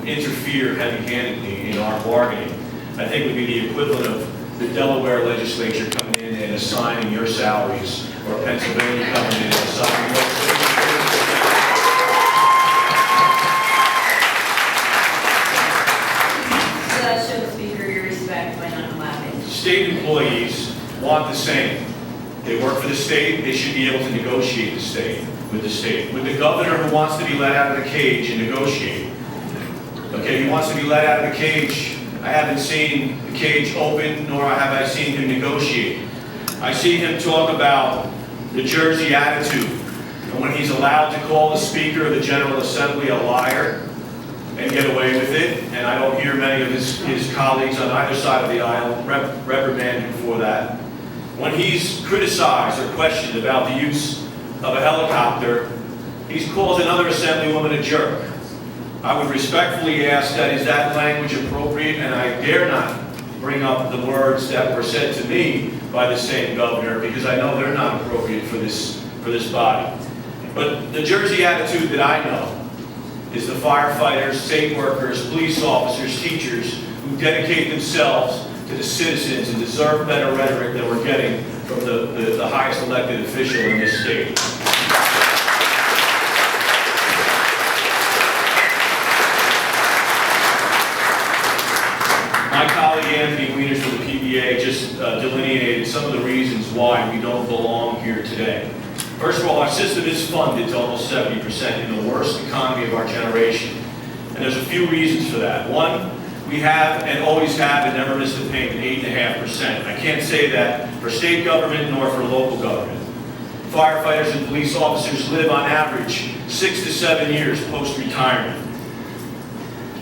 interfere heavy-handedly in our bargaining. I think would be the equivalent of the Delaware legislature coming in and assigning your salaries, or Pennsylvania coming in and assigning your salaries. So that shows Speaker your respect by not laughing. State employees want the same. They work for the state, they should be able to negotiate with the state. With the governor who wants to be let out of the cage and negotiate. Okay, he wants to be let out of the cage. I haven't seen the cage open, nor have I seen him negotiate. I see him talk about the Jersey attitude, and when he's allowed to call the Speaker of the General Assembly a liar and get away with it, and I don't hear many of his colleagues on either side of the aisle reprimand him for that. When he's criticized or questioned about the use of a helicopter, he calls another Assemblywoman a jerk. I would respectfully ask that, is that language appropriate? And I dare not bring up the words that were said to me by the same governor, because I know they're not appropriate for this body. But the Jersey attitude that I know is the firefighters, state workers, police officers, teachers who dedicate themselves to the citizens and deserve better rhetoric than we're getting from the highest elected official in this state. My colleague Anthony Wieners from the PBA just delineated some of the reasons why we don't belong here today. First of all, our system is funded to almost 70% in the worst economy of our generation. And there's a few reasons for that. One, we have and always have and never missed a payment, 8.5%. I can't say that for state government nor for local government. Firefighters and police officers live on average 6 to 7 years post-retirement.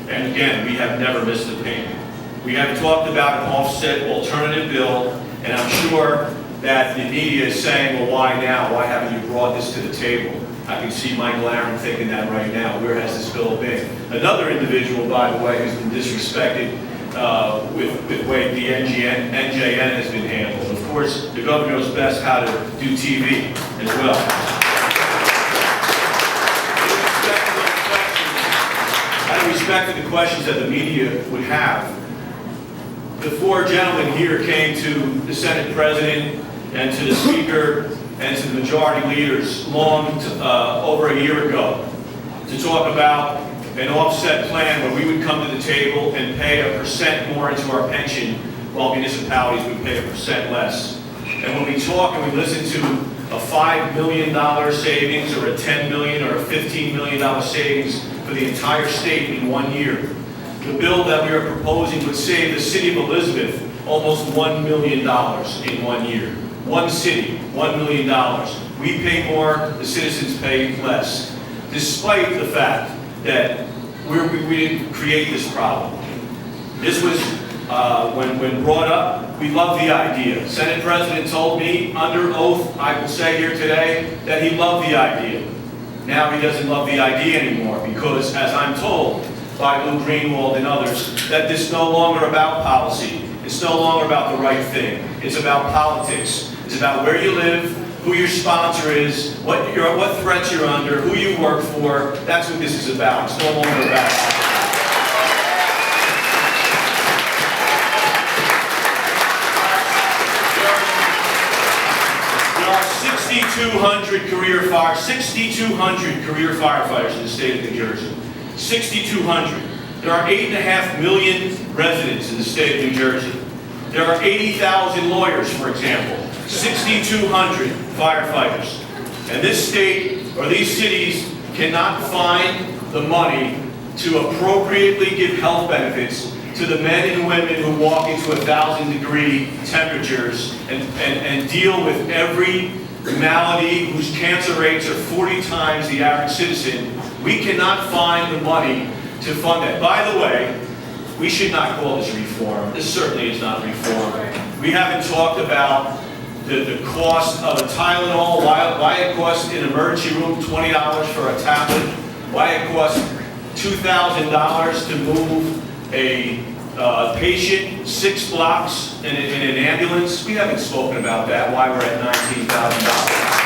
And again, we have never missed a payment. We have talked about an offset alternative bill, and I'm sure that the media is saying, well, why now? Why haven't you brought this to the table? I can see Michael Aaron thinking that right now. Where has this bill been? Another individual, by the way, who's been disrespected with the way the NJN has been handled. Of course, the governor knows best how to do TV as well. Out of respect to the questions that the media would have, the four gentlemen here came to the Senate President and to the Speaker and to the majority leaders over a year ago to talk about an offset plan where we would come to the table and pay 1% more into our pension while municipalities would pay 1% less. And when we talk and we listen to a $5 million savings or a $10 million or a $15 million savings for the entire state in 1 year, the bill that we are proposing would save the city of Elizabeth almost $1 million in 1 year. One city, $1 million. We pay more, the citizens pay less. Despite the fact that we didn't create this problem. This was, when brought up, we love the idea. Senate President told me under oath, I will say here today, that he loved the idea. Now he doesn't love the idea anymore because, as I'm told by Lou Greenwald and others, that this is no longer about policy. It's no longer about the right thing. It's about politics. It's about where you live, who your sponsor is, what threats you're under, who you work for. That's what this is about. It's no longer about politics. There are 6,200 career firefighters in the state of New Jersey. 6,200. There are 8.5 million residents in the state of New Jersey. There are 80,000 lawyers, for example. 6,200 firefighters. And this state or these cities cannot find the money to appropriately give health benefits to the men and women who walk into 1,000-degree temperatures and deal with every malady whose cancer rates are 40 times the average citizen. We cannot find the money to fund that. By the way, we should not call this reform. This certainly is not reform. We haven't talked about the cost of a Tylenol, why it costs in an emergency room $20 for a tablet, why it costs $2,000 to move a patient 6 blocks in an ambulance. We haven't spoken about that, why we're at $19,000.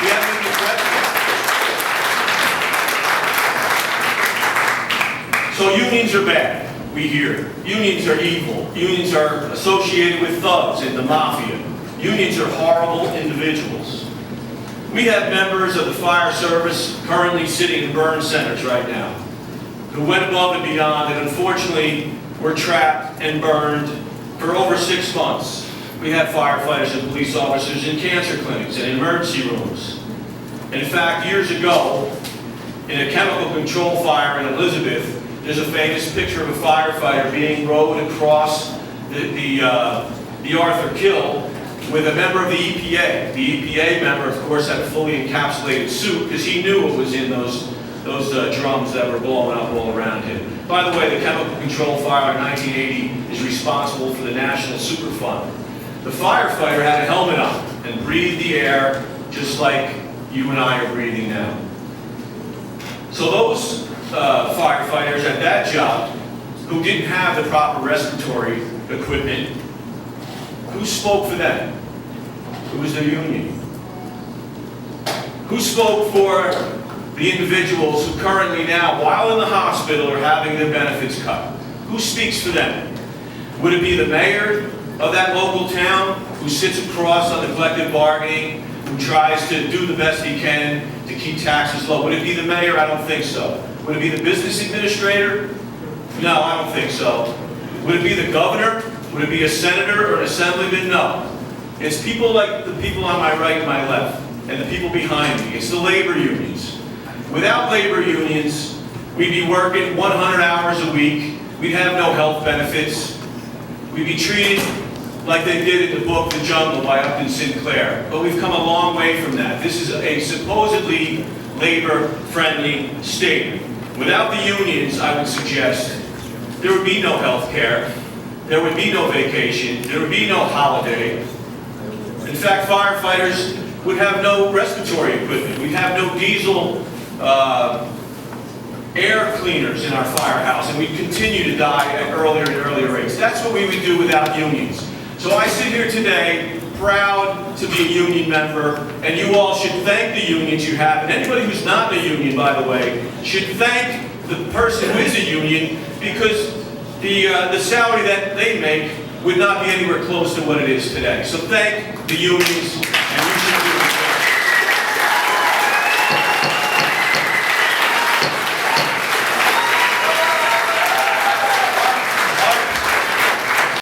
We haven't even addressed So unions are bad, we hear. Unions are evil. Unions are associated with thugs and the mafia. Unions are horrible individuals. We have members of the fire service currently sitting in burn centers right now who went above and beyond and unfortunately were trapped and burned for over 6 months. We have firefighters and police officers in cancer clinics and in emergency rooms. In fact, years ago, in a chemical control fire in Elizabeth, there's a famous picture of a firefighter being rowed across the Arthur Kill with a member of the EPA. The EPA member, of course, had a fully encapsulated suit because he knew what was in those drums that were blowing up all around him. By the way, the chemical control fire in 1980 is responsible for the National Superfund. The firefighter had a helmet on and breathed the air just like you and I are breathing now. So those firefighters at that job who didn't have the proper respiratory equipment, who spoke for them? Who was the union? Who spoke for the individuals who currently now, while in the hospital, are having their benefits cut? Who speaks for them? Would it be the mayor of that local town who sits across on the collective bargaining, who tries to do the best he can to keep taxes low? Would it be the mayor? I don't think so. Would it be the business administrator? No, I don't think so. Would it be the governor? Would it be a senator or an assemblyman? No. It's people like the people on my right and my left, and the people behind me. It's the labor unions. Without labor unions, we'd be working 100 hours a week. We'd have no health benefits. We'd be treated like they did in the book The Jungle by Upton Sinclair. But we've come a long way from that. This is a supposedly labor-friendly state. Without the unions, I would suggest, there would be no health care, there would be no vacation, there would be no holiday. In fact, firefighters would have no respiratory equipment. We'd have no diesel air cleaners in our firehouse, and we'd continue to die at earlier and earlier rates. That's what we would do without unions. So I sit here today proud to be a union member, and you all should thank the unions you have. And anybody who's not in a union, by the way, should thank the person who is a union, because the salary that they make would not be anywhere close to what it is today. So thank the unions.